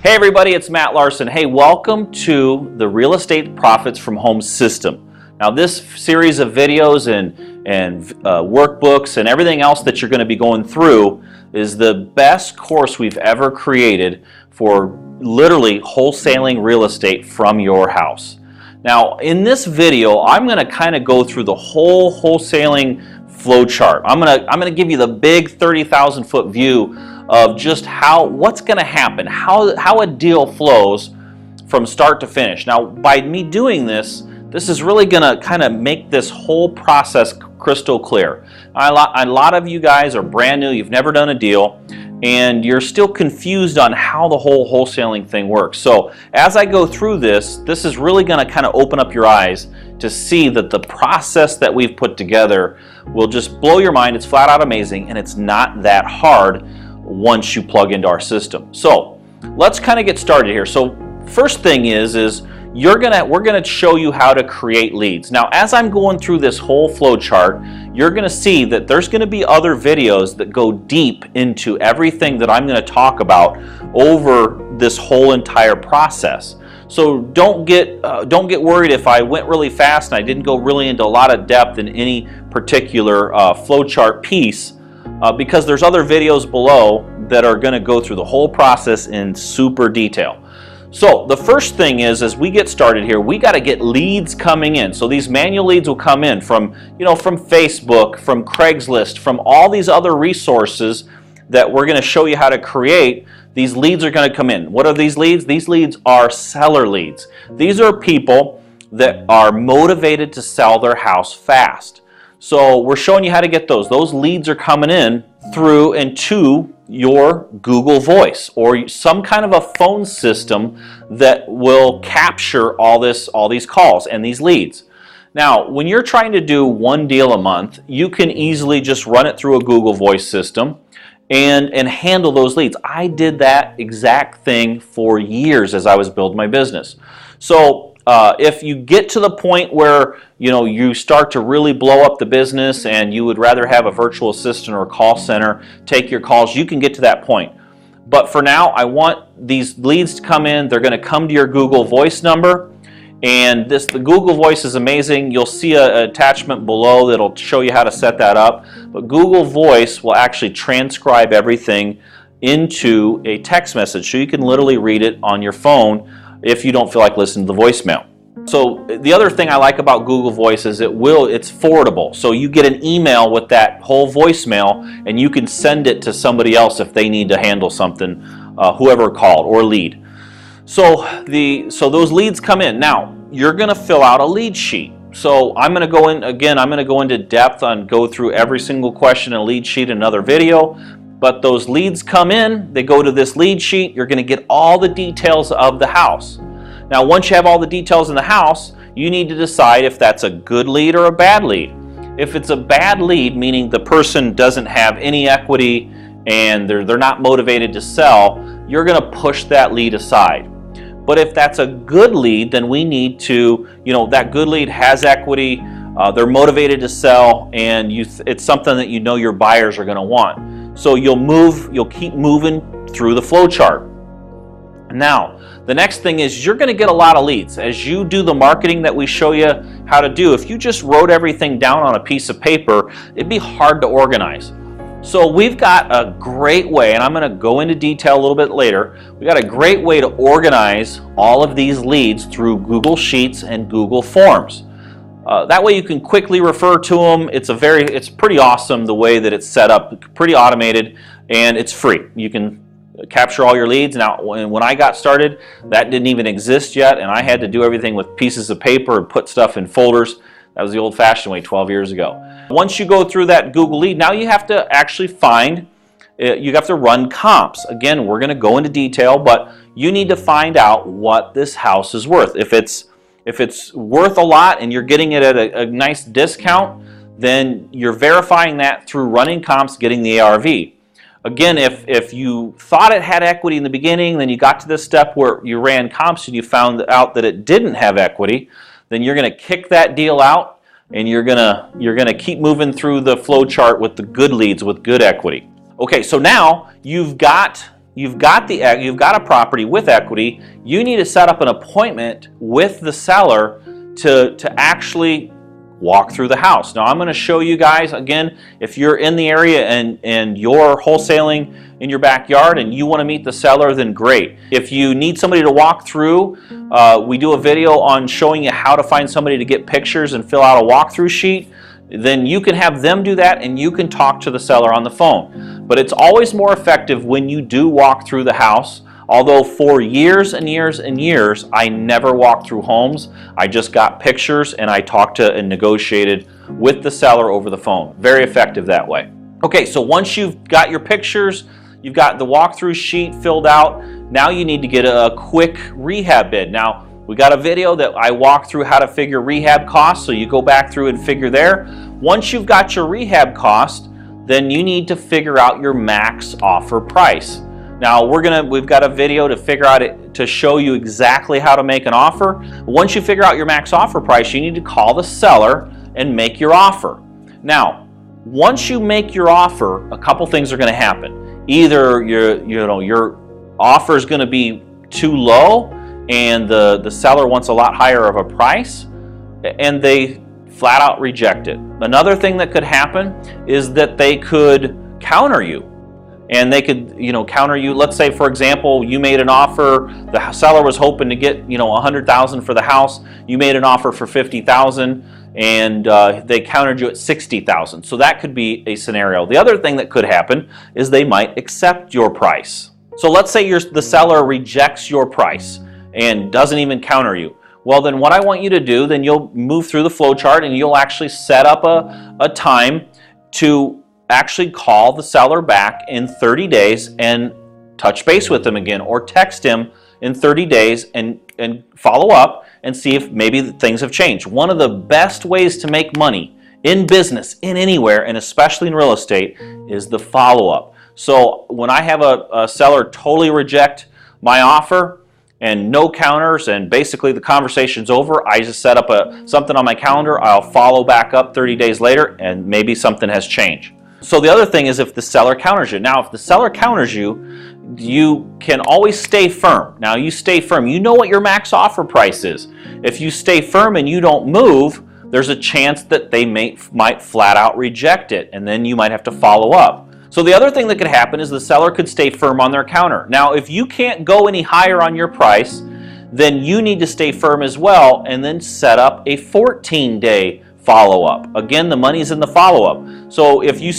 Hey everybody, it's Matt Larson. Hey, welcome to the Real Estate Profits from Home system. Now this series of videos and workbooks and everything else that you're going to be going through is the best course we've ever created for literally wholesaling real estate from your house. Now in this video, I'm going to kind of go through the whole wholesaling flow chart. I'm going to give you the big 30,000 foot view of just what's going to happen, how a deal flows from start to finish. Now, by me doing this is really going to kind of make this whole process crystal clear. A lot of you guys are brand new, you've never done a deal, and you're still confused on how the whole wholesaling thing works. So as I go through this is really going to kind of open up your eyes to see that the process that we've put together will just blow your mind. It's flat out amazing, and it's not that hard once you plug into our system. So let's kind of get started here. So first thing is we're gonna show you how to create leads. Now as I'm going through this whole flow chart, you're gonna see that there's gonna be other videos that go deep into everything that I'm gonna talk about over this whole entire process. So don't get worried if I went really fast and I didn't go really into a lot of depth in any particular flow chart piece. Because there's other videos below that are going to go through the whole process in super detail. So the first thing is, as we get started here, we got to get leads coming in. So these manual leads will come in from Facebook, from Craigslist, from all these other resources that we're going to show you how to create. These leads are going to come in. What are these leads? These leads are seller leads. These are people that are motivated to sell their house fast. So we're showing you how to get those. Those leads are coming in through and to your Google Voice or some kind of a phone system that will capture all these calls and these leads. Now, when you're trying to do one deal a month, you can easily just run it through a Google Voice system and handle those leads. I did that exact thing for years as I was building my business. So if you get to the point where you start to really blow up the business and you would rather have a virtual assistant or a call center take your calls, you can get to that point. But for now, I want these leads to come in. They're going to come to your Google Voice number, and the Google Voice is amazing. You'll see an attachment below that'll show you how to set that up. But Google Voice will actually transcribe everything into a text message, so you can literally read it on your phone if you don't feel like listening to the voicemail. So the other thing I like about Google Voice is it's forwardable. So you get an email with that whole voicemail and you can send it to somebody else if they need to handle something, whoever called or lead. So those leads come in. Now you're going to fill out a lead sheet. So I'm going to go in again. I'm going to go into depth on go through every single question in a lead sheet in another video. But those leads come in, they go to this lead sheet, you're going to get all the details of the house. Now once you have all the details in the house, you need to decide if that's a good lead or a bad lead. If it's a bad lead, meaning the person doesn't have any equity and they're not motivated to sell, you're going to push that lead aside. But if that's a good lead, then we need to, that good lead has equity, they're motivated to sell, and it's something that your buyers are going to want. So you'll keep moving through the flow chart. Now, the next thing is you're going to get a lot of leads. As you do the marketing that we show you how to do, if you just wrote everything down on a piece of paper, it'd be hard to organize. So we've got a great way, and I'm going to go into detail a little bit later. We've got a great way to organize all of these leads through Google Sheets and Google Forms. That way you can quickly refer to them. It's pretty awesome the way that it's set up, pretty automated, and it's free. You can capture all your leads. Now, when I got started, that didn't even exist yet, and I had to do everything with pieces of paper and put stuff in folders. That was the old-fashioned way 12 years ago. Once you go through that Google lead, now you have to actually you have to run comps. Again, we're going to go into detail, but you need to find out what this house is worth. If it's worth a lot and you're getting it at a nice discount, then you're verifying that through running comps, getting the ARV. Again, if you thought it had equity in the beginning, then you got to this step where you ran comps and you found out that it didn't have equity, then you're going to kick that deal out and you're going to keep moving through the flow chart with the good leads with good equity. Okay, so now you've got you've got a property with equity, you need to set up an appointment with the seller to actually walk through the house. Now I'm going to show you guys, again, if you're in the area and you're wholesaling in your backyard and you want to meet the seller, then great. If you need somebody to walk through, we do a video on showing you how to find somebody to get pictures and fill out a walkthrough sheet. Then you can have them do that and you can talk to the seller on the phone. But it's always more effective when you do walk through the house. Although for years and years and years, I never walked through homes. I just got pictures and I talked to and negotiated with the seller over the phone. Very effective that way. Okay, so once you've got your pictures, you've got the walkthrough sheet filled out, now you need to get a quick rehab bid. Now, we got a video that I walk through how to figure rehab costs, so you go back through and figure there. Once you've got your rehab cost, then you need to figure out your max offer price. Now we've got a video to figure out to show you exactly how to make an offer. Once you figure out your max offer price, you need to call the seller and make your offer. Now, once you make your offer, a couple things are going to happen. Either your offer is going to be too low and the seller wants a lot higher of a price and they flat out reject it. Another thing that could happen is that they could counter you. And they could, counter you. Let's say, for example, you made an offer. The seller was hoping to get, $100,000 for the house. You made an offer for $50,000, and they countered you at $60,000. So that could be a scenario. The other thing that could happen is they might accept your price. So let's say the seller rejects your price and doesn't even counter you. Well, then what I want you to do, then you'll move through the flow chart and you'll actually set up a time to actually call the seller back in 30 days and touch base with them again, or text him in 30 days and follow up and see if maybe things have changed. One of the best ways to make money in business, in anywhere, and especially in real estate, is the follow-up. So when I have a seller totally reject my offer and no counters and basically the conversation's over, I just set up something on my calendar. I'll follow back up 30 days later and maybe something has changed. So the other thing is if the seller counters you. Now, if the seller counters you, you can always stay firm. Now, you stay firm. You know what your max offer price is. If you stay firm and you don't move, there's a chance that they might flat out reject it, and then you might have to follow up. So the other thing that could happen is the seller could stay firm on their counter. Now, if you can't go any higher on your price, then you need to stay firm as well and then set up a 14-day follow-up. Again, the money's in the follow-up. So if you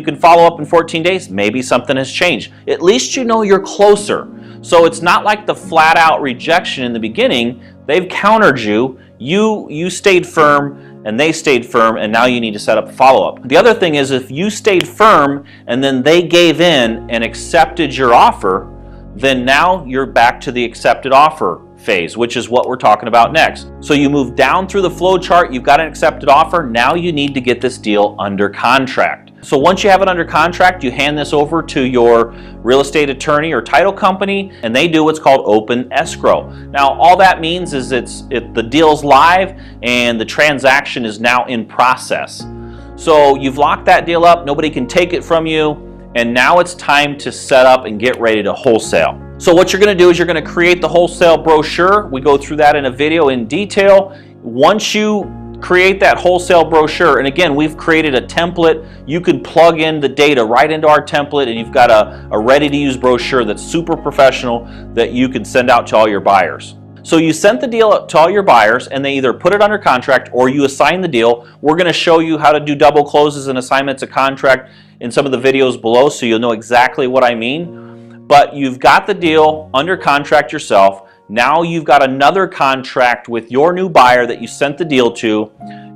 can follow up in 14 days, maybe something has changed. At least you know you're closer. So it's not like the flat-out rejection in the beginning. They've countered you. You stayed firm and they stayed firm, and now you need to set up a follow-up. The other thing is if you stayed firm and then they gave in and accepted your offer, then now you're back to the accepted offer phase, which is what we're talking about next. So you move down through the flow chart, you've got an accepted offer, now you need to get this deal under contract. So once you have it under contract, you hand this over to your real estate attorney or title company, and they do what's called open escrow. Now all that means is the deal's live and the transaction is now in process. So you've locked that deal up, nobody can take it from you, and now it's time to set up and get ready to wholesale. So what you're going to do is you're going to create the wholesale brochure. We go through that in a video in detail. Once you create that wholesale brochure, and again, we've created a template. You can plug in the data right into our template and you've got a ready-to-use brochure that's super professional that you can send out to all your buyers. So you sent the deal to all your buyers and they either put it under contract or you assign the deal. We're going to show you how to do double closes and assignments of contract in some of the videos below, so you'll know exactly what I mean. But you've got the deal under contract yourself. Now you've got another contract with your new buyer that you sent the deal to,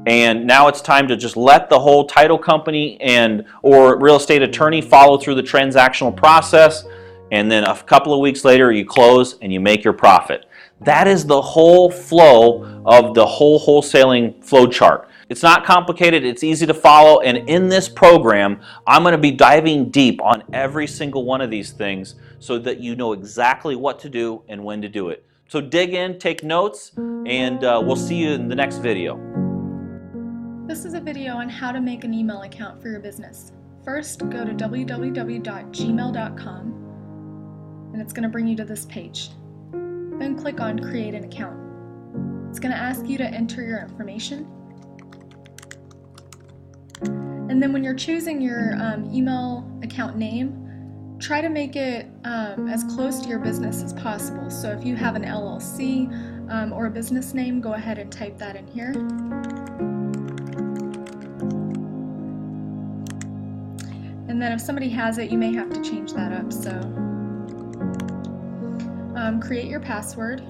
and now it's time to just let the whole title company or real estate attorney follow through the transactional process, and then a couple of weeks later you close and you make your profit. That is the whole flow of the whole wholesaling flow chart. It's not complicated, it's easy to follow, and in this program, I'm going to be diving deep on every single one of these things so that you know exactly what to do and when to do it. So dig in, take notes, and we'll see you in the next video. This is a video on how to make an email account for your business. First, go to www.gmail.com. and it's going to bring you to this page. Then click on Create an Account. It's going to ask you to enter your information. And then when you're choosing your email account name, try to make it as close to your business as possible. So if you have an LLC or a business name, go ahead and type that in here. And then if somebody has it, you may have to change that up. So create your password.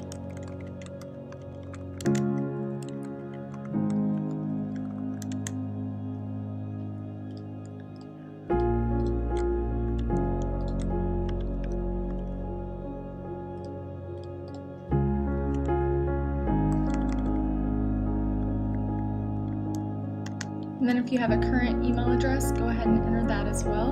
And then if you have a current email address, go ahead and enter that as well.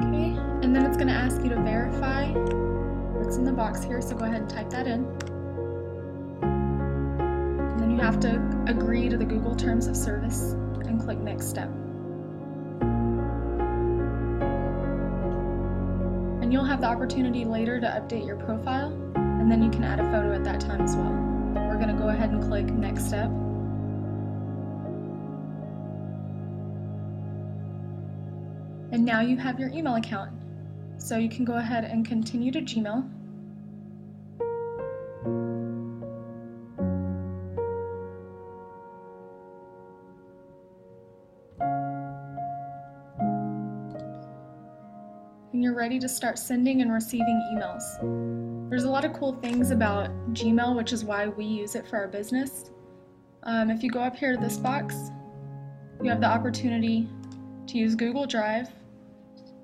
Okay, and then it's going to ask you to verify what's in the box here, so go ahead and type that in. And then you have to agree to the Google Terms of Service and click Next Step. And you'll have the opportunity later to update your profile, and then you can add a photo at that time as well. We're going to go ahead and click Next Step. And now you have your email account. So you can go ahead and continue to Gmail. And you're ready to start sending and receiving emails. There's a lot of cool things about Gmail, which is why we use it for our business. If you go up here to this box, you have the opportunity to use Google Drive,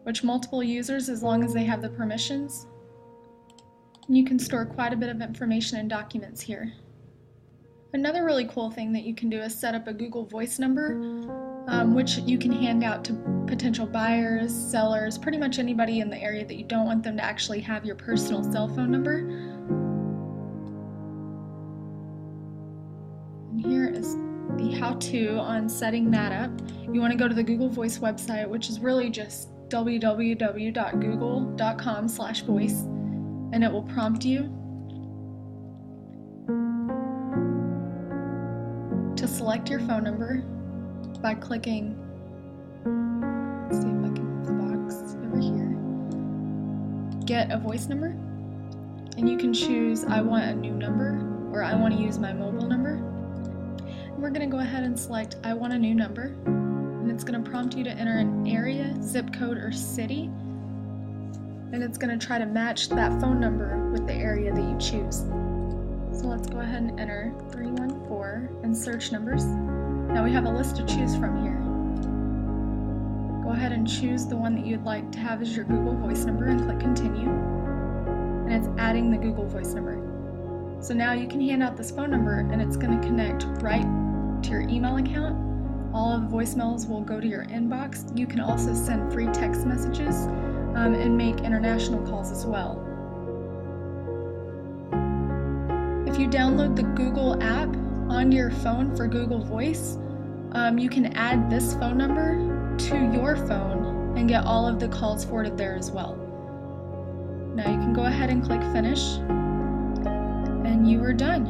which multiple users as long as they have the permissions. And you can store quite a bit of information and documents here. Another really cool thing that you can do is set up a Google Voice number, which you can hand out to potential buyers, sellers, pretty much anybody in the area that you don't want them to actually have your personal cell phone number. And here is the how-to on setting that up. You want to go to the Google Voice website, which is really just www.google.com/voice, and it will prompt you to select your phone number by clicking, let's see if I can move the box over here, get a voice number, and you can choose I want a new number or I want to use my mobile number. And we're going to go ahead and select I want a new number, and it's going to prompt you to enter an area, zip code, or city, and it's going to try to match that phone number with the area that you choose. So let's go ahead and enter 314 and search numbers. Now we have a list to choose from here. Go ahead and choose the one that you'd like to have as your Google Voice number and click Continue. And it's adding the Google Voice number. So now you can hand out this phone number and it's going to connect right to your email account. All of the voicemails will go to your inbox. You can also send free text messages and make international calls as well. If you download the Google app onto your phone for Google Voice, you can add this phone number to your phone and get all of the calls forwarded there as well. Now you can go ahead and click Finish, and you are done.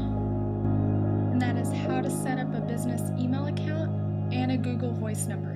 And that is how to set up a business email account and a Google Voice number.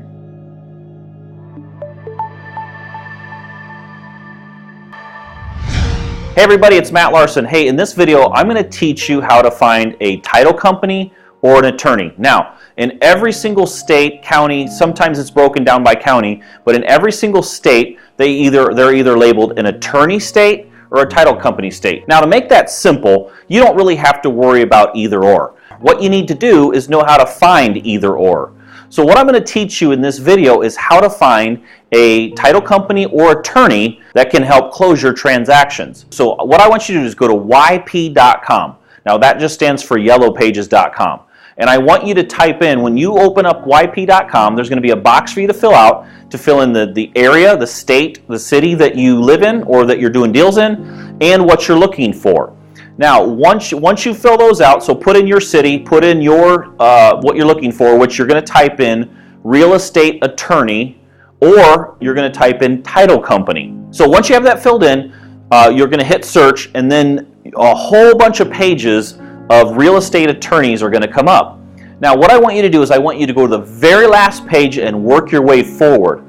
Hey everybody, it's Matt Larson. Hey, in this video, I'm going to teach you how to find a title company or an attorney. Now, in every single state, county, sometimes it's broken down by county, but in every single state, they're either labeled an attorney state or a title company state. Now, to make that simple, you don't really have to worry about either or. What you need to do is know how to find either or. So what I'm going to teach you in this video is how to find a title company or attorney that can help close your transactions. So what I want you to do is go to yp.com. Now that just stands for yellowpages.com. And I want you to type in, when you open up yp.com, there's going to be a box for you to fill out, to fill in the area, the state, the city that you live in or that you're doing deals in, and what you're looking for. Now, once you fill those out, so put in your city, put in your what you're looking for, which you're going to type in real estate attorney, or you're going to type in title company. So once you have that filled in, you're going to hit search, and then a whole bunch of pages of real estate attorneys are going to come up. Now, what I want you to do is I want you to go to the very last page and work your way forward.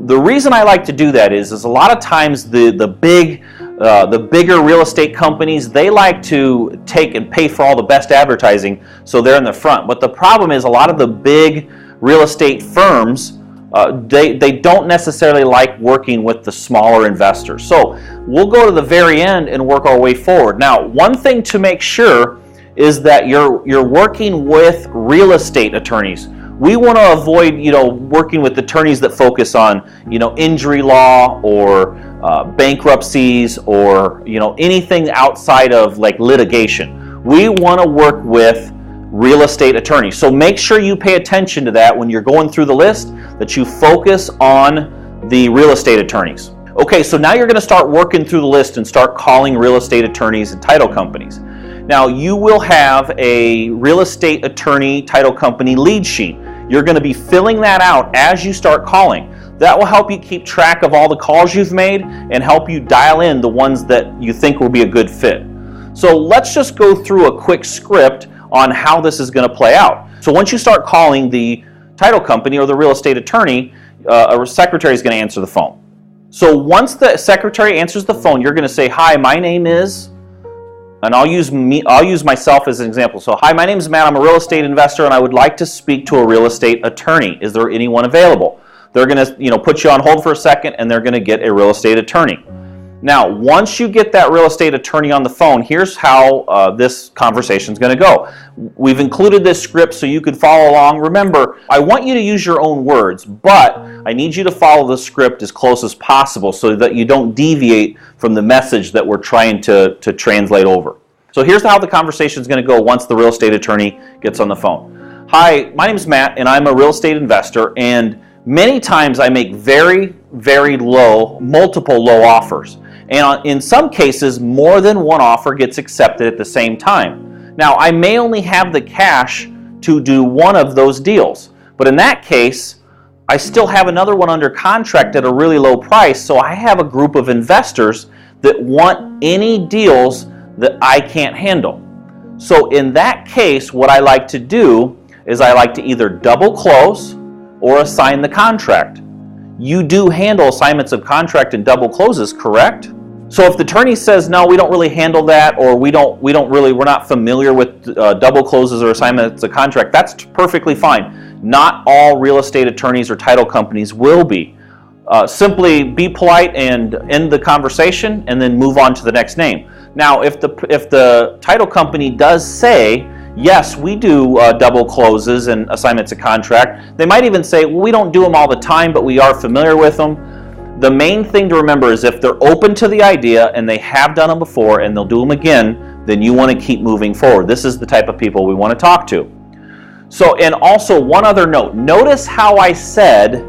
The reason I like to do that is a lot of times the bigger real estate companies, they like to take and pay for all the best advertising, so they're in the front. But the problem is a lot of the big real estate firms, they don't necessarily like working with the smaller investors. So we'll go to the very end and work our way forward. Now, one thing to make sure is that you're working with real estate attorneys. We want to avoid, working with attorneys that focus on, injury law or bankruptcies or, anything outside of like litigation. We want to work with real estate attorneys. So make sure you pay attention to that when you're going through the list, that you focus on the real estate attorneys. Okay, so now you're going to start working through the list and start calling real estate attorneys and title companies. Now, you will have a real estate attorney title company lead sheet. You're going to be filling that out as you start calling. That will help you keep track of all the calls you've made and help you dial in the ones that you think will be a good fit. So let's just go through a quick script on how this is going to play out. So once you start calling the title company or the real estate attorney, a secretary is going to answer the phone. So once the secretary answers the phone, you're going to say, "Hi, my name is," and I'll use myself as an example. So, "Hi, my name is Matt. I'm a real estate investor, and I would like to speak to a real estate attorney. Is there anyone available?" They're going to, put you on hold for a second, and they're going to get a real estate attorney. Now, once you get that real estate attorney on the phone, here's how this conversation is going to go. We've included this script so you can follow along. Remember, I want you to use your own words, but I need you to follow the script as close as possible so that you don't deviate from the message that we're trying to translate over. So here's how the conversation is going to go once the real estate attorney gets on the phone. "Hi, my name is Matt, and I'm a real estate investor, and many times I make very, very multiple low offers. And in some cases, more than one offer gets accepted at the same time. Now, I may only have the cash to do one of those deals, but in that case, I still have another one under contract at a really low price, so I have a group of investors that want any deals that I can't handle. So in that case, what I like to do is I like to either double close or assign the contract. You do handle assignments of contract and double closes, correct? So if the attorney says, "No, we don't really handle that," or we're not familiar with double closes or assignments of contract, that's perfectly fine. Not all real estate attorneys or title companies will be. Simply be polite and end the conversation and then move on to the next name. Now, if the title company does say, "Yes, we do double closes and assignments of contract," they might even say, "Well, we don't do them all the time, but we are familiar with them." The main thing to remember is if they're open to the idea and they have done them before and they'll do them again, then you want to keep moving forward. This is the type of people we want to talk to. So, and also one other note. Notice how I said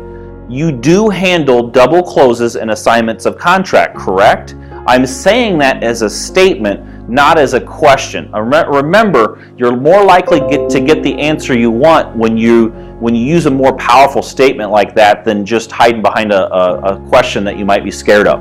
you do handle double closes and assignments of contract, correct? I'm saying that as a statement, not as a question. Remember, you're more likely to get the answer you want when you use a more powerful statement like that than just hiding behind a question that you might be scared of.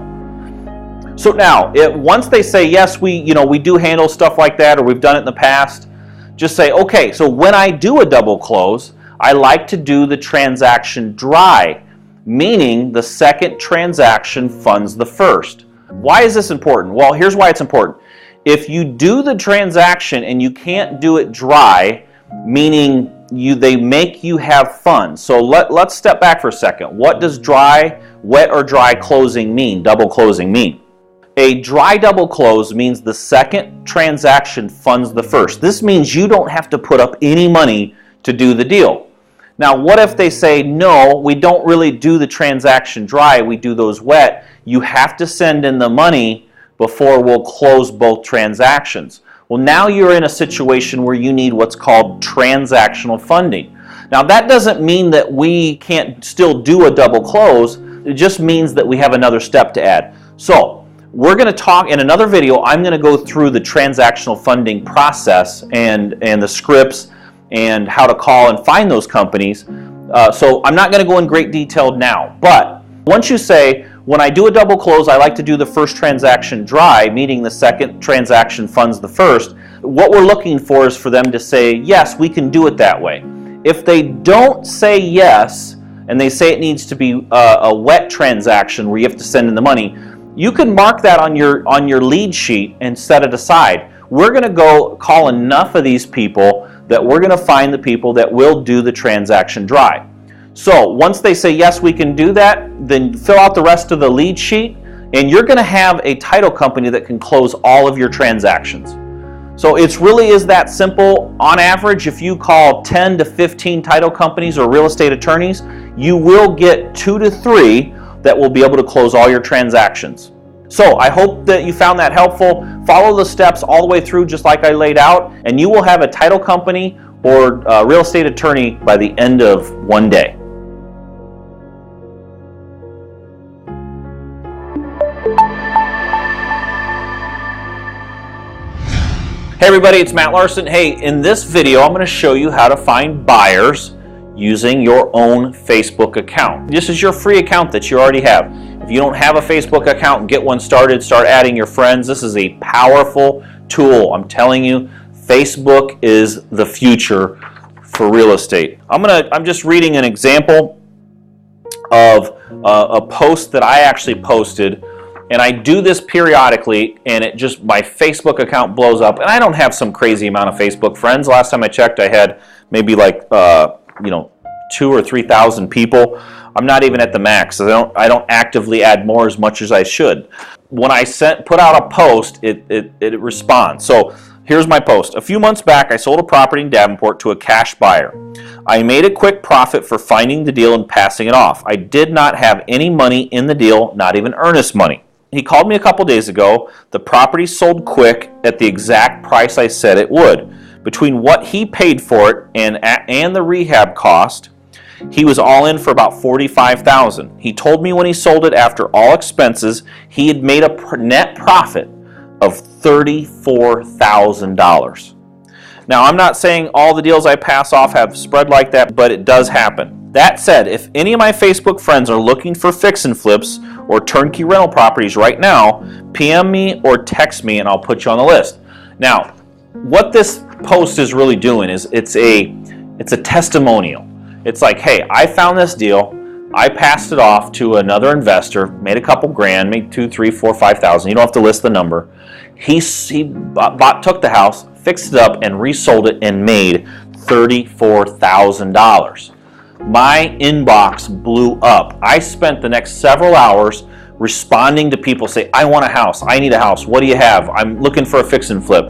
So now, once they say, "Yes, we do handle stuff like that," or "We've done it in the past," just say, "Okay, so when I do a double close, I like to do the transaction dry," meaning the second transaction funds the first. Why is this important? Well, here's why it's important. If you do the transaction and you can't do it dry, meaning they make you have funds. So let's step back for a second. What does wet or dry closing mean, double closing mean? A dry double close means the second transaction funds the first. This means you don't have to put up any money to do the deal. Now, what if they say, "No, we don't really do the transaction dry, we do those wet. You have to send in the money before we'll close both transactions." Well, now you're in a situation where you need what's called transactional funding. Now, that doesn't mean that we can't still do a double close. It just means that we have another step to add. So, We're going to talk in another video. I'm going to go through the transactional funding process and the scripts and how to call and find those companies. So I'm not going to go in great detail now, but once you say, when I do a double close, I like to do the first transaction dry, meaning the second transaction funds the first. What we're looking for is for them to say, yes, we can do it that way. If they don't say yes, and they say it needs to be a wet transaction where you have to send in the money, you can mark that on your lead sheet and set it aside. We're going to go call enough of these people that we're going to find the people that will do the transaction dry. So once they say, yes, we can do that, then fill out the rest of the lead sheet, and you're going to have a title company that can close all of your transactions. So it really is that simple. On average, if you call 10 to 15 title companies or real estate attorneys, you will get 2 to 3 that will be able to close all your transactions. So I hope that you found that helpful. Follow the steps all the way through just like I laid out, and you will have a title company or a real estate attorney by the end of one day. Hey everybody, it's Matt Larson. Hey, in this video, I'm going to show you how to find buyers using your own Facebook account. This is your free account that you already have. If you don't have a Facebook account, get one started, start adding your friends. This is a powerful tool. I'm telling you, Facebook is the future for real estate. I'm just reading an example of a post that I actually posted, and I do this periodically, and my Facebook account blows up, and I don't have some crazy amount of Facebook friends. Last time I checked, I had maybe like 2,000 or 3,000 people. I'm not even at the max. So I don't actively add more as much as I should. When I put out a post, it responds. So here's my post. A few months back, I sold a property in Davenport to a cash buyer. I made a quick profit for finding the deal and passing it off. I did not have any money in the deal, not even earnest money. He called me a couple days ago. The property sold quick at the exact price I said it would. Between what he paid for it and the rehab cost, he was all in for about $45,000. He told me when he sold it after all expenses, he had made a net profit of $34,000. Now, I'm not saying all the deals I pass off have spread like that, but it does happen. That said, if any of my Facebook friends are looking for fix and flips or turnkey rental properties right now, PM me or text me and I'll put you on the list. Now, what this post is really doing is it's a testimonial. It's like, hey, I found this deal, I passed it off to another investor, made a couple grand, made 2, 3, 4, 5,000. You don't have to list the number. He took the house, fixed it up, and resold it and made $34,000. My inbox blew up. I spent the next several hours responding to people say, I want a house, I need a house, what do you have? I'm looking for a fix and flip.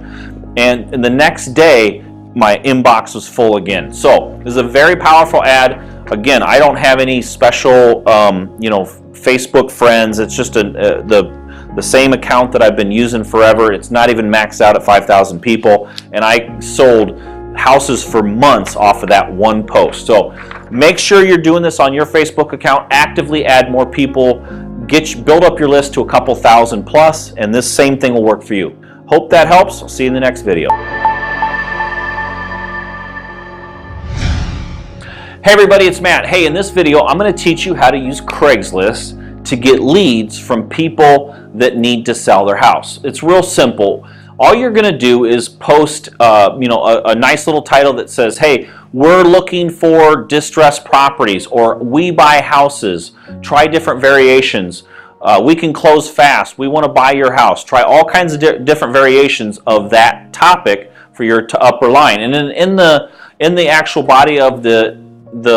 And the next day, my inbox was full again. So this is a very powerful ad. Again, I don't have any special Facebook friends. It's just the same account that I've been using forever. It's not even maxed out at 5,000 people. And I sold houses for months off of that one post. So make sure you're doing this on your Facebook account. Actively add more people. Build up your list to a couple thousand plus, and this same thing will work for you. Hope that helps. I'll see you in the next video. Hey everybody, it's Matt. Hey, in this video, I'm going to teach you how to use Craigslist to get leads from people that need to sell their house. It's real simple. All you're going to do is post a nice little title that says, hey, we're looking for distressed properties, or we buy houses. Try different variations. We can close fast. We want to buy your house. Try all kinds of different variations of that topic for your upper line. And then in the actual body of the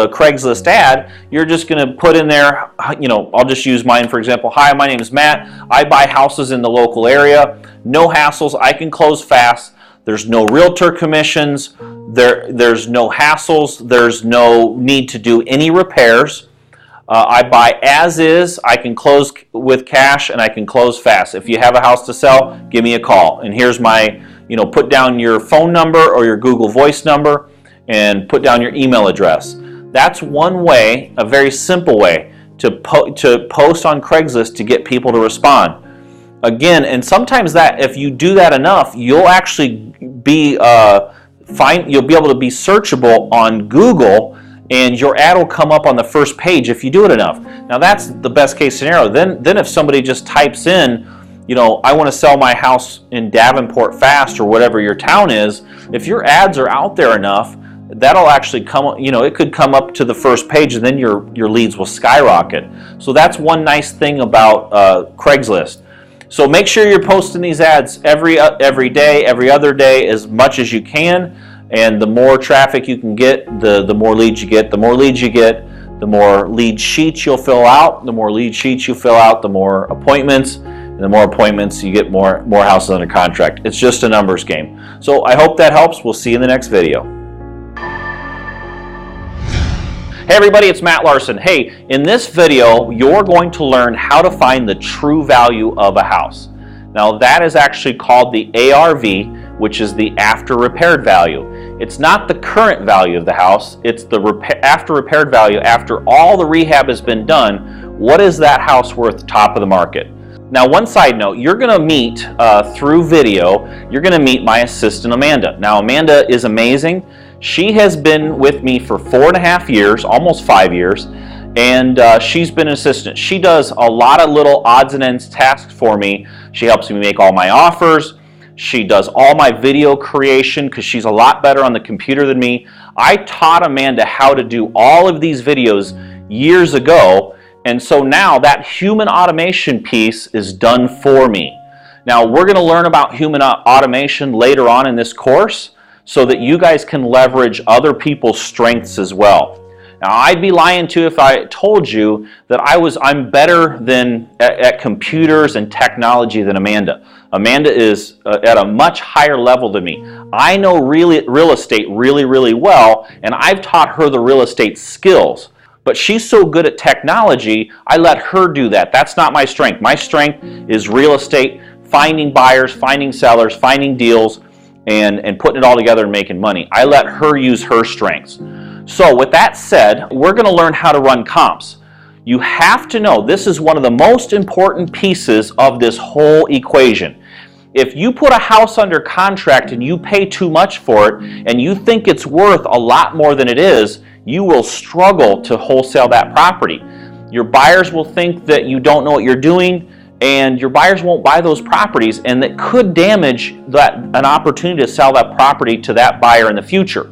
Craigslist ad, you're just going to put in there, I'll just use mine for example. Hi, my name is Matt. I buy houses in the local area. No hassles. I can close fast. There's no realtor commissions. There's no hassles. There's no need to do any repairs. I buy as is. I can close with cash and I can close fast. If you have a house to sell, give me a call. And here's my, put down your phone number or your Google Voice number and put down your email address. That's one way, a very simple way to post on Craigslist to get people to respond. Again, and sometimes that if you do that enough, you'll actually be you'll be able to be searchable on Google, and your ad will come up on the first page if you do it enough. Now that's the best case scenario. Then if somebody just types in, you know, I want to sell my house in Davenport fast, or whatever your town is, if your ads are out there enough, that'll actually come, you know, it could come up to the first page, and then your leads will skyrocket. So that's one nice thing about Craigslist. So make sure you're posting these ads every day, every other day, as much as you can. And the more traffic you can get, the more leads you get. The more leads you get, the more lead sheets you'll fill out. The more lead sheets you fill out, the more appointments. And the more appointments, you get more houses under contract. It's just a numbers game. So I hope that helps. We'll see you in the next video. Hey everybody, it's Matt Larson. Hey, in this video, you're going to learn how to find the true value of a house. Now that is actually called the ARV, which is the after repaired value. It's not the current value of the house, it's the after repaired value. After all the rehab has been done, what is that house worth top of the market? Now one side note, you're going to meet through video, you're going to meet my assistant Amanda. Now Amanda is amazing. She has been with me for 4.5 years, almost 5 years, and she's been an assistant. She does a lot of little odds and ends tasks for me. She helps me make all my offers. She does all my video creation because she's a lot better on the computer than me. I taught Amanda how to do all of these videos years ago, and so now that human automation piece is done for me. Now we're going to learn about human automation later on in this course, so that you guys can leverage other people's strengths as well. Now I'd be lying too if I told you that I'm better at computers and technology than Amanda. Amanda is at a much higher level than me. I know real estate really, really well, and I've taught her the real estate skills. But she's so good at technology, I let her do that. That's not my strength. My strength is real estate, finding buyers, finding sellers, finding deals, and putting it all together and making money. I let her use her strengths. So with that said, we're going to learn how to run comps. You have to know this is one of the most important pieces of this whole equation. If you put a house under contract and you pay too much for it and you think it's worth a lot more than it is, you will struggle to wholesale that property. Your buyers will think that you don't know what you're doing, and your buyers won't buy those properties, and that could damage an opportunity to sell that property to that buyer in the future.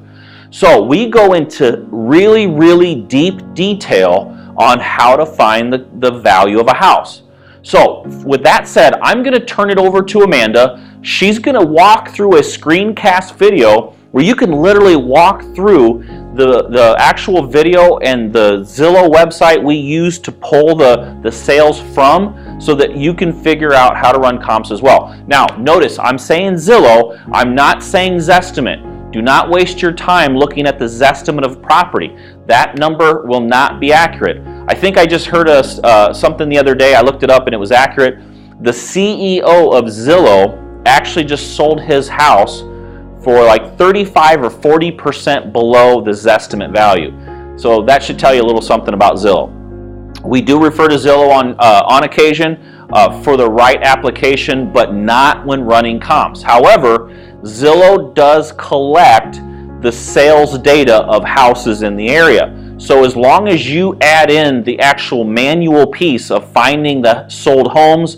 So we go into really, really deep detail on how to find the value of a house. So with that said, I'm going to turn it over to Amanda. She's going to walk through a screencast video where you can literally walk through the actual video and the Zillow website we use to pull the sales from, so that you can figure out how to run comps as well. Now notice I'm saying Zillow, I'm not saying Zestimate. Do not waste your time looking at the Zestimate of property. That number will not be accurate. I think I just heard something the other day, I looked it up and it was accurate. The CEO of Zillow actually just sold his house for like 35 or 40% below the Zestimate value. So that should tell you a little something about Zillow. We do refer to Zillow on occasion for the right application, but not when running comps. However, Zillow does collect the sales data of houses in the area. So as long as you add in the actual manual piece of finding the sold homes,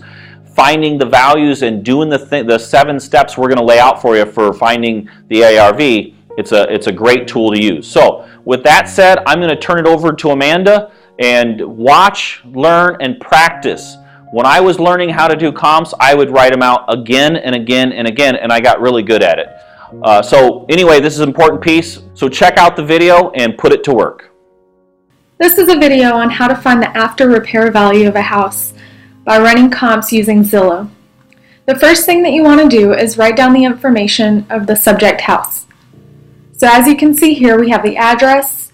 finding the values, and doing the 7 steps we're going to lay out for you for finding the ARV, it's a great tool to use. So with that said, I'm going to turn it over to Amanda, and watch, learn, and practice. When I was learning how to do comps, I would write them out again and again and again, and I got really good at it. So anyway, this is an important piece, so check out the video and put it to work. This is a video on how to find the after repair value of a house by running comps using Zillow. The first thing that you want to do is write down the information of the subject house. So as you can see here, we have the address,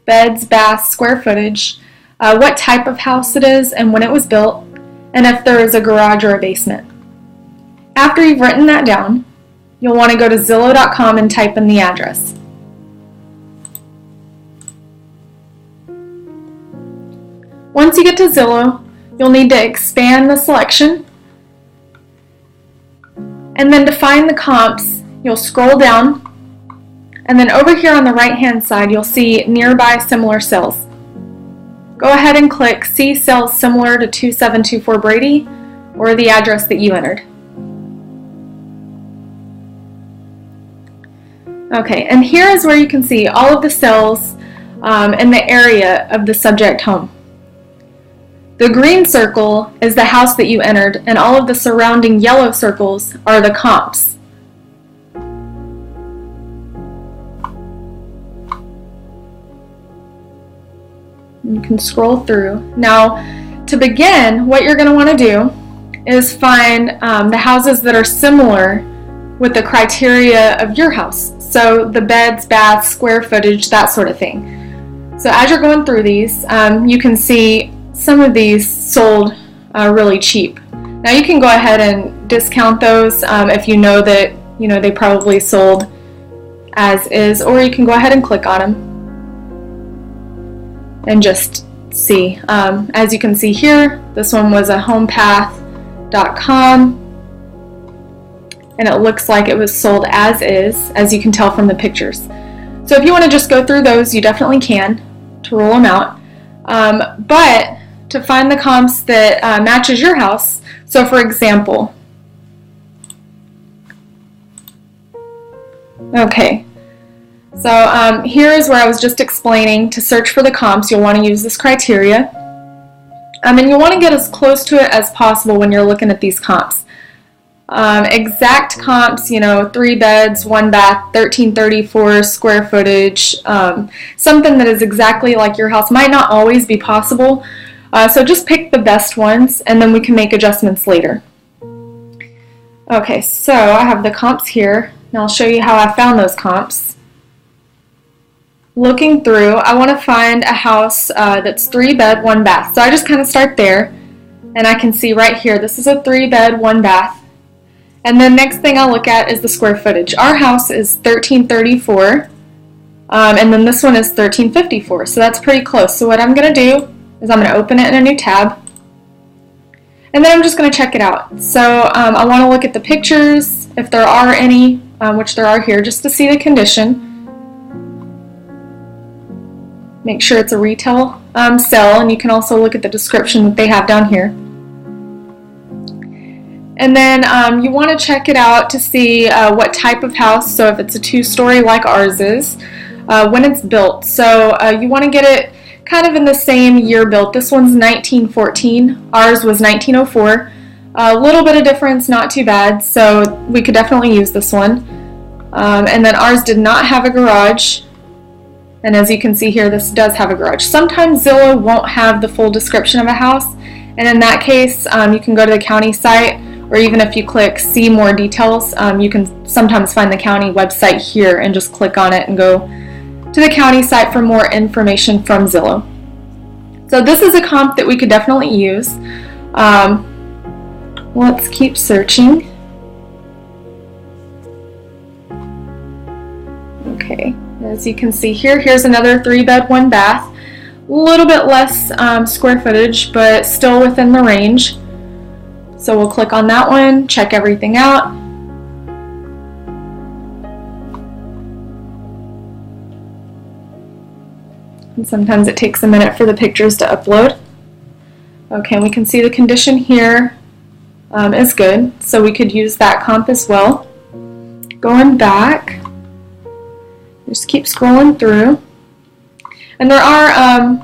beds, baths, square footage, what type of house it is and when it was built, and if there is a garage or a basement. After you've written that down, you'll want to go to Zillow.com and type in the address. Once you get to Zillow, you'll need to expand the selection And then to find the comps, you'll scroll down, and then over here on the right-hand side, you'll see nearby similar sales. Go ahead and click see sales similar to 2724 Brady or the address that you entered. Okay, and here is where you can see all of the sales in the area of the subject home. The green circle is the house that you entered, and all of the surrounding yellow circles are the comps. You can scroll through. Now, to begin, what you're going to want to do is find the houses that are similar with the criteria of your house. So the beds, baths, square footage, that sort of thing. So as you're going through these, you can see some of these sold really cheap. Now you can go ahead and discount those if you know that they probably sold as is, or you can go ahead and click on them and just see. As you can see here, this one was a homepath.com, and it looks like it was sold as is, as you can tell from the pictures. So if you want to just go through those, you definitely can to rule them out. But to find the comps that matches your house, so for example, okay, so here is where I was just explaining to search for the comps, you'll want to use this criteria. And you'll want to get as close to it as possible when you're looking at these comps. Exact comps, 3 beds, 1 bath, 1334 square footage, something that is exactly like your house might not always be possible. So just pick the best ones, and then we can make adjustments later. Okay, so I have the comps here. Now I'll show you how I found those comps. Looking through, I want to find a house that's 3 bed, 1 bath. So I just kind of start there, and I can see right here, this is a 3 bed, 1 bath. And the next thing I'll look at is the square footage. Our house is 1334, and then this one is 1354, so that's pretty close. So what I'm going to do is I'm going to open it in a new tab, and then I'm just going to check it out. So I want to look at the pictures, if there are any, which there are here, just to see the condition. Make sure it's a retail sale, and you can also look at the description that they have down here. And then you want to check it out to see what type of house, so if it's a 2-story like ours is, when it's built. So you want to get it kind of in the same year built. This one's 1914, ours was 1904. A little bit of difference, not too bad, so we could definitely use this one. And then ours did not have a garage, and as you can see here, this does have a garage. Sometimes Zillow won't have the full description of a house, and in that case, you can go to the county site, or even if you click see more details, you can sometimes find the county website here and just click on it and go to the county site for more information from Zillow. So this is a comp that we could definitely use. Let's keep searching. Okay, as you can see here, here's another 3 bed, 1 bath. A little bit less square footage, but still within the range. So we'll click on that one, check everything out. And sometimes it takes a minute for the pictures to upload. Okay, and we can see the condition here is good, so we could use that comp as well. Going back, just keep scrolling through. And there are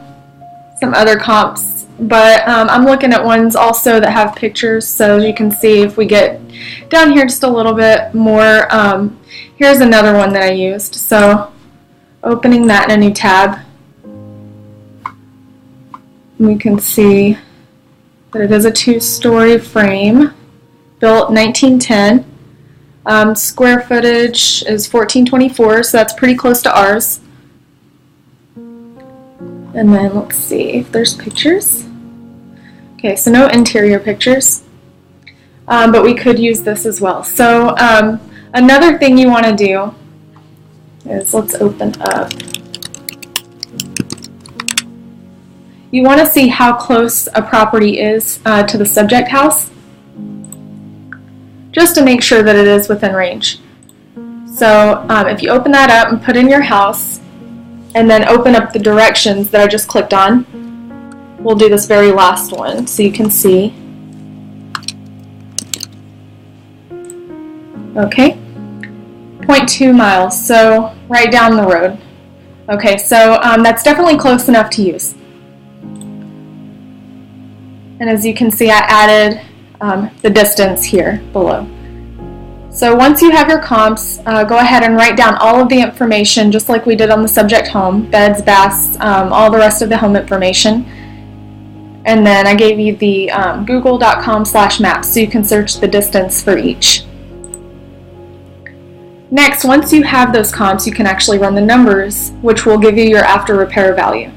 some other comps, but I'm looking at ones also that have pictures, so you can see if we get down here just a little bit more. Here's another one that I used, so opening that in a new tab, we can see that it is a 2-story frame, built 1910. Square footage is 1424, so that's pretty close to ours. And then let's see if there's pictures. Okay, so no interior pictures, but we could use this as well. So another thing you want to do is, let's open up. You want to see how close a property is to the subject house. just to make sure that it is within range. So if you open that up and put in your house, and then open up the directions that I just clicked on, we'll do this very last one so you can see. Okay, 0.2 miles, so right down the road. Okay, so that's definitely close enough to use. And as you can see, I added the distance here below. So once you have your comps, go ahead and write down all of the information just like we did on the subject home, beds, baths, all the rest of the home information. And then I gave you the google.com/maps so you can search the distance for each. Next, once you have those comps, you can actually run the numbers, which will give you your after repair value.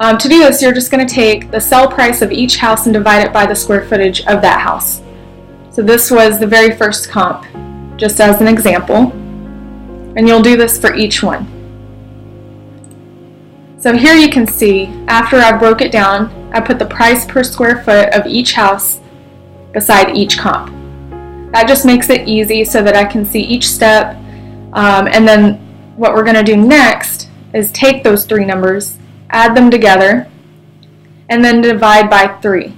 To do this, you're just going to take the sell price of each house and divide it by the square footage of that house. So this was the very first comp, just as an example, and you'll do this for each one. So here you can see, after I broke it down, I put the price per square foot of each house beside each comp. That just makes it easy so that I can see each step, and then what we're going to do next is take those three numbers, add them together, and then divide by 3.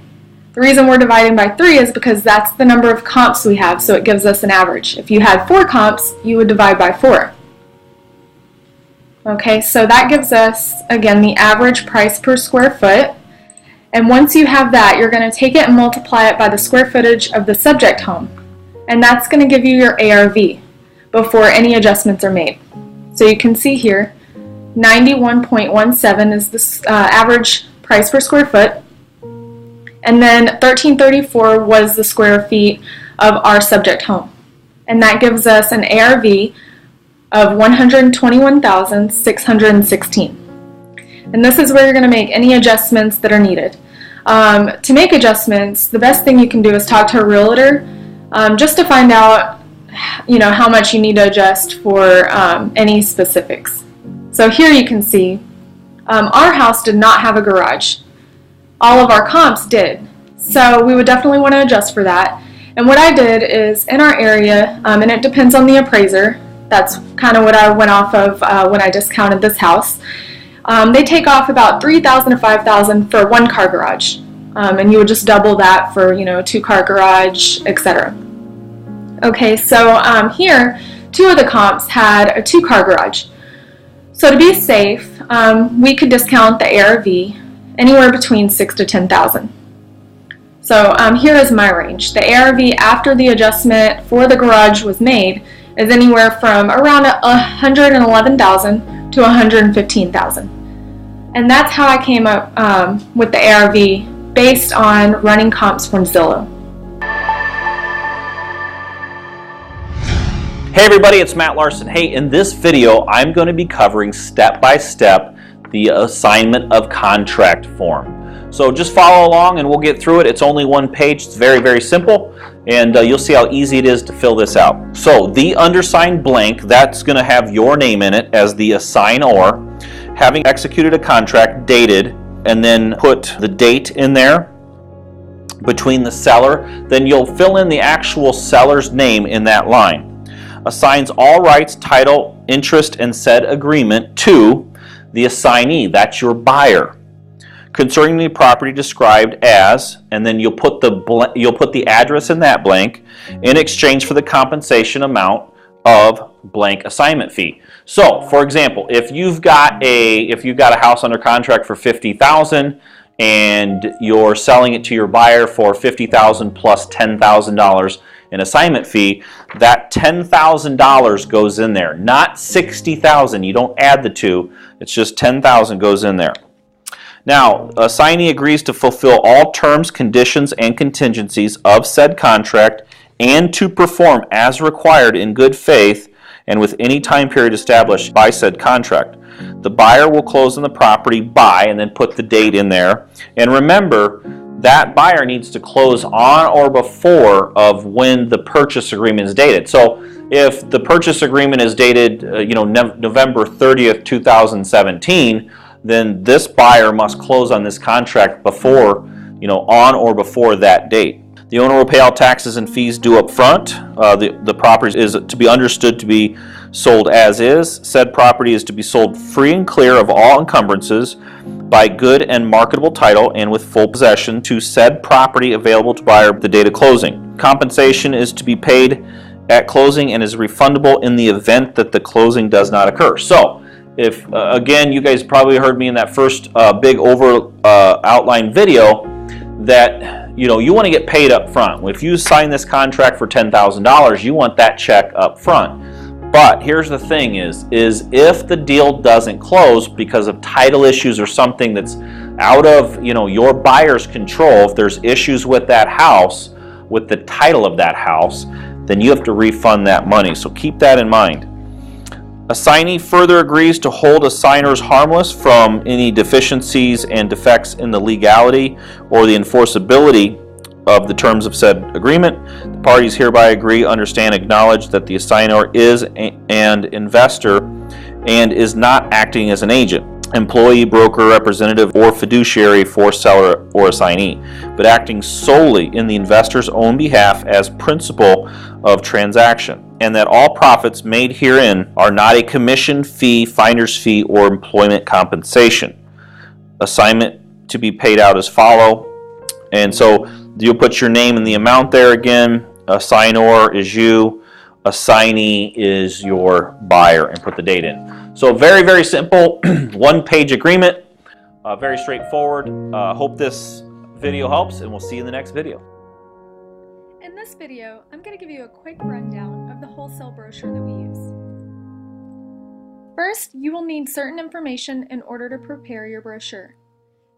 The reason we're dividing by 3 is because that's the number of comps we have, so it gives us an average. If you had 4 comps, you would divide by 4. Okay, so that gives us, again, the average price per square foot. And once you have that, you're going to take it and multiply it by the square footage of the subject home. And that's going to give you your ARV before any adjustments are made. So you can see here, 91.17 is the average price per square foot. And then 1334 was the square feet of our subject home. And that gives us an ARV of 121,616. And this is where you're going to make any adjustments that are needed. To make adjustments, the best thing you can do is talk to a realtor just to find out, how much you need to adjust for any specifics. So here you can see our house did not have a garage. All of our comps did. So we would definitely want to adjust for that. And what I did is in our area, and it depends on the appraiser, that's kind of what I went off of when I discounted this house. They take off about $3,000 to $5,000 for a 1-car garage. And you would just double that for, a 2-car garage, etc. Okay, so here, 2 of the comps had a 2-car garage. So to be safe, we could discount the ARV anywhere between $6,000 to $10,000. So here is my range. The ARV after the adjustment for the garage was made is anywhere from around $111,000 to $115,000. And that's how I came up with the ARV based on running comps from Zillow. Hey everybody, it's Matt Larson. Hey, in this video, I'm going to be covering step-by-step the assignment of contract form. So just follow along and we'll get through it. It's only 1 page. It's very, very simple. And you'll see how easy it is to fill this out. So the undersigned blank, that's going to have your name in it as the assignor, having executed a contract dated, and then put the date in there between the seller. Then you'll fill in the actual seller's name in that line. Assigns all rights, title, interest, and said agreement to the assignee. That's your buyer. Concerning the property described as, and then you'll put the address in that blank in exchange for the compensation amount of blank assignment fee. So, for example, if you've got a house under contract for $50,000 and you're selling it to your buyer for $50,000 plus $10,000 in assignment fee, that $10,000 goes in there, not $60,000. You don't add the two. It's just $10,000 goes in there. Now, assignee agrees to fulfill all terms, conditions, and contingencies of said contract and to perform as required in good faith and with any time period established by said contract. The buyer will close on the property by, and then put the date in there. And remember, that buyer needs to close on or before of when the purchase agreement is dated. So if the purchase agreement is dated November 30th, 2017, then this buyer must close on this contract before, on or before that date. The owner will pay all taxes and fees due up front. The property is to be understood to be sold as is. Said property is to be sold free and clear of all encumbrances by good and marketable title and with full possession to said property available to buyer the date of closing. Compensation is to be paid at closing and is refundable in the event that the closing does not occur. So, if again, you guys probably heard me in that first big outline video that you want to get paid up front. If you sign this contract for $10,000, you want that check up front. But here's the thing is if the deal doesn't close because of title issues or something that's out of your buyer's control, if there's issues with that house, with the title of that house, then you have to refund that money. So keep that in mind. Assignee further agrees to hold assigners harmless from any deficiencies and defects in the legality or the enforceability of the terms of said agreement. The parties hereby agree, understand, acknowledge that the assigner is an investor and is not acting as an agent, employee, broker, representative, or fiduciary for seller or assignee, but acting solely in the investor's own behalf as principal of transaction, and that all profits made herein are not a commission fee, finder's fee, or employment compensation. Assignment to be paid out as follow. And so you'll put your name and the amount there again. Assignor is you. Assignee is your buyer, and put the date in. So very, very simple, one-page agreement, very straightforward. Hope this video helps, and we'll see you in the next video. In this video, I'm going to give you a quick rundown of the wholesale brochure that we use. First, you will need certain information in order to prepare your brochure.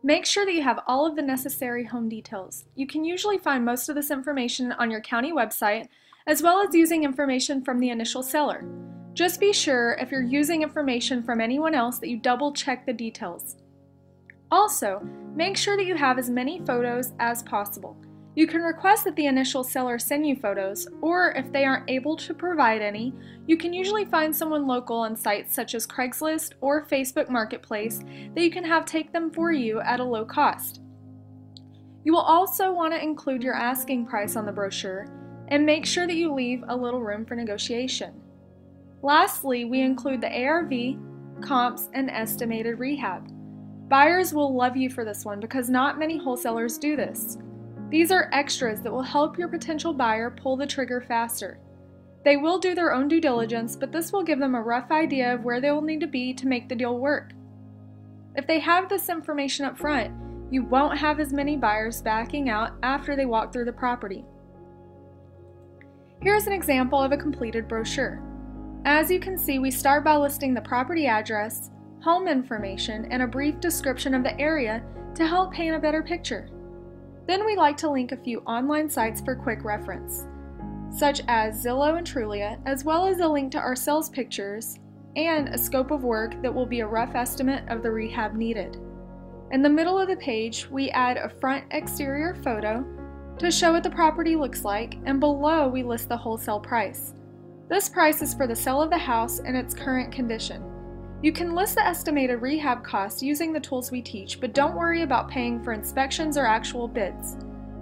Make sure that you have all of the necessary home details. You can usually find most of this information on your county website, as well as using information from the initial seller. Just be sure if you're using information from anyone else that you double check the details. Also, make sure that you have as many photos as possible. You can request that the initial seller send you photos, or if they aren't able to provide any, you can usually find someone local on sites such as Craigslist or Facebook Marketplace that you can have take them for you at a low cost. You will also want to include your asking price on the brochure and make sure that you leave a little room for negotiation. Lastly, we include the ARV, comps, and estimated rehab. Buyers will love you for this one because not many wholesalers do this. These are extras that will help your potential buyer pull the trigger faster. They will do their own due diligence, but this will give them a rough idea of where they will need to be to make the deal work. If they have this information up front, you won't have as many buyers backing out after they walk through the property. Here's an example of a completed brochure. As you can see, we start by listing the property address, home information, and a brief description of the area to help paint a better picture. Then we like to link a few online sites for quick reference, such as Zillow and Trulia, as well as a link to our sales pictures and a scope of work that will be a rough estimate of the rehab needed. In the middle of the page, we add a front exterior photo to show what the property looks like, and below we list the wholesale price. This price is for the sale of the house and its current condition. You can list the estimated rehab costs using the tools we teach, but don't worry about paying for inspections or actual bids.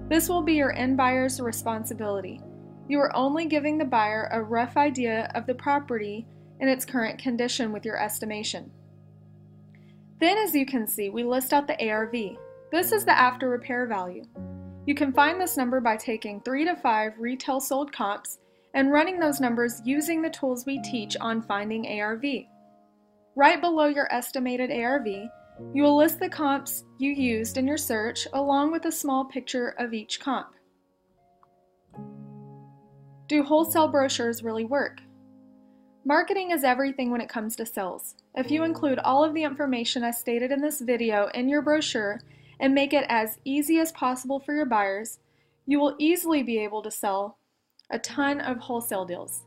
This will be your end buyer's responsibility. You are only giving the buyer a rough idea of the property and its current condition with your estimation. Then, as you can see, we list out the ARV. This is the after repair value. You can find this number by taking 3 to 5 retail sold comps and running those numbers using the tools we teach on finding ARV. Right below your estimated ARV, you will list the comps you used in your search along with a small picture of each comp. Do wholesale brochures really work? Marketing is everything when it comes to sales. If you include all of the information I stated in this video in your brochure and make it as easy as possible for your buyers, you will easily be able to sell a ton of wholesale deals.